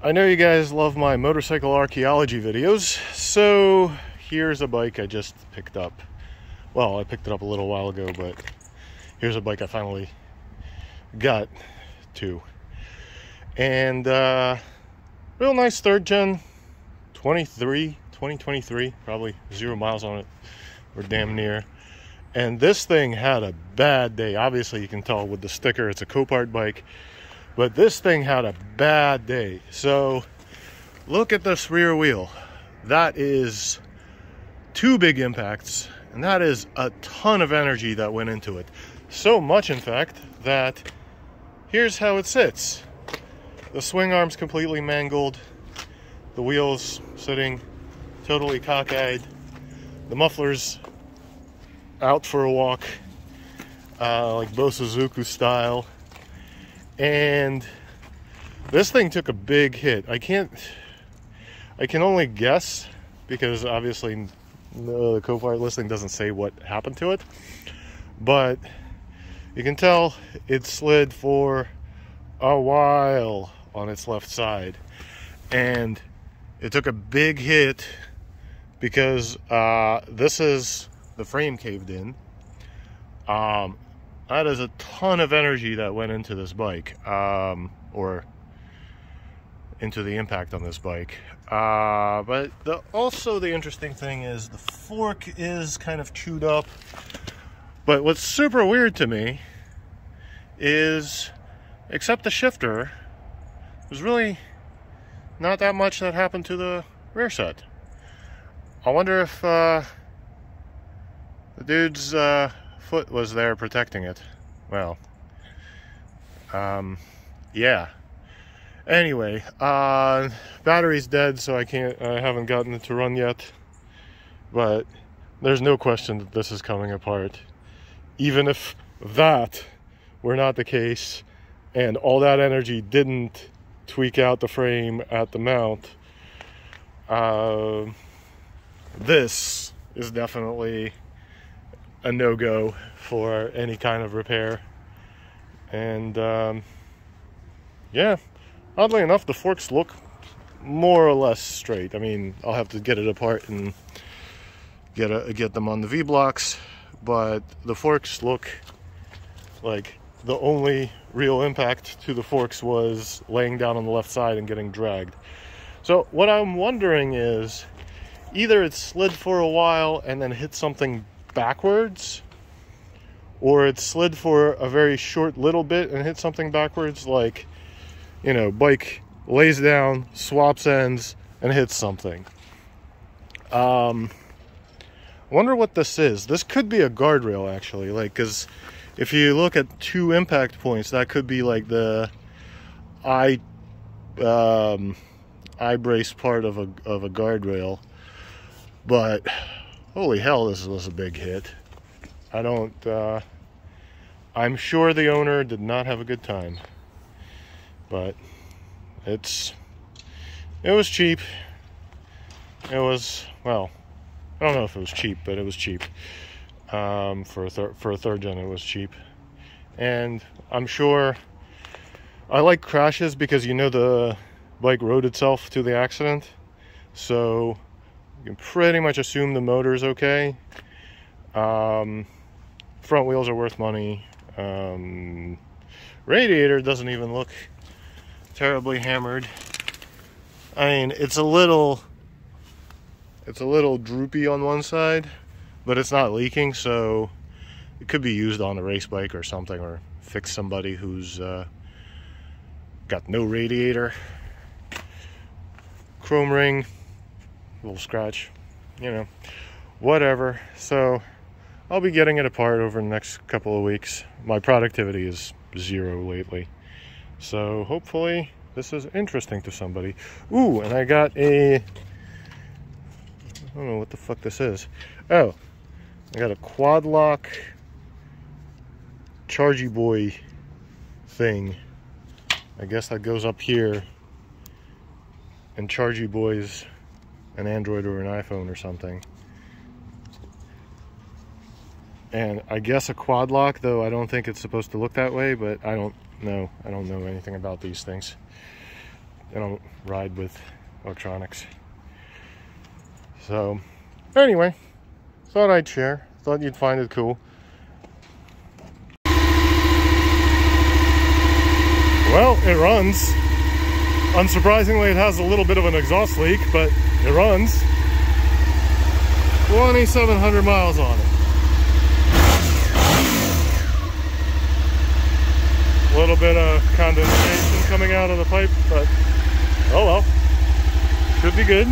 I know you guys love my motorcycle archaeology videos, so here's a bike I just picked up. Well, I picked it up a little while ago, but here's a bike I finally got to. And real nice third gen 2023, probably 0 miles on it, or damn near. And this thing had a bad day. Obviously you can tell with the sticker it's a Copart bike, but this thing had a bad day. So look at this rear wheel. That is 2 big impacts, and that is a ton of energy that went into it. So much, in fact, that here's how it sits. The swing arm's completely mangled. The wheel's sitting totally cockeyed. The muffler's out for a walk, like Bosozoku style. And this thing took a big hit. I can only guess, because obviously the Copart listing doesn't say what happened to it, but you can tell it slid for a while on its left side, and it took a big hit because the frame caved in. That is a ton of energy that went into this bike, or into the impact on this bike. But also the interesting thing is the fork is kind of chewed up. But what's super weird to me is, except the shifter, there's really not that much that happened to the rear set. I wonder if the dude's foot was there protecting it. Well, yeah. Anyway, battery's dead, so I haven't gotten it to run yet. But there's no question that this is coming apart. Even if that were not the case, and all that energy didn't tweak out the frame at the mount, this is definitely a no-go for any kind of repair. And yeah, oddly enough, the forks look more or less straight. I mean, I'll have to get it apart and get them on the V-blocks, but the forks look like the only real impact to the forks was laying down on the left side and getting dragged. So what I'm wondering is, either it slid for a while and then hit something backwards, or it slid for a very short little bit and hit something backwards, like, you know, bike lays down, swaps ends, and hits something. I wonder what this is. This could be a guardrail, actually, like, because if you look at 2 impact points, that could be like the eye brace part of a guardrail. But holy hell, this was a big hit. I'm sure the owner did not have a good time, but it was cheap. It was, well, I don't know if it was cheap, but it was cheap. For a third gen, it was cheap. And I'm sure, I like crashes because, you know, the bike rode itself to the accident, so you can pretty much assume the motor is okay. Front wheels are worth money. Radiator doesn't even look terribly hammered. I mean, it's a little droopy on one side, but it's not leaking, so it could be used on a race bike or something, or fix somebody who's got no radiator. Chrome ring, little scratch, you know, whatever. So I'll be getting it apart over the next couple of weeks. My productivity is 0 lately, so hopefully this is interesting to somebody. Ooh, and I got I don't know what the fuck this is. Oh, I got a quad lock Chargy Boy thing. I guess that goes up here, and Chargy Boy's an Android or an iPhone or something. And I guess a quad lock, though I don't think it's supposed to look that way, but I don't know anything about these things. I don't ride with electronics. So anyway, thought I'd share. Thought you'd find it cool. Well, it runs. Unsurprisingly, it has a little bit of an exhaust leak, but it runs. 2,700 miles on it. A little bit of condensation coming out of the pipe, but oh well. Should be good.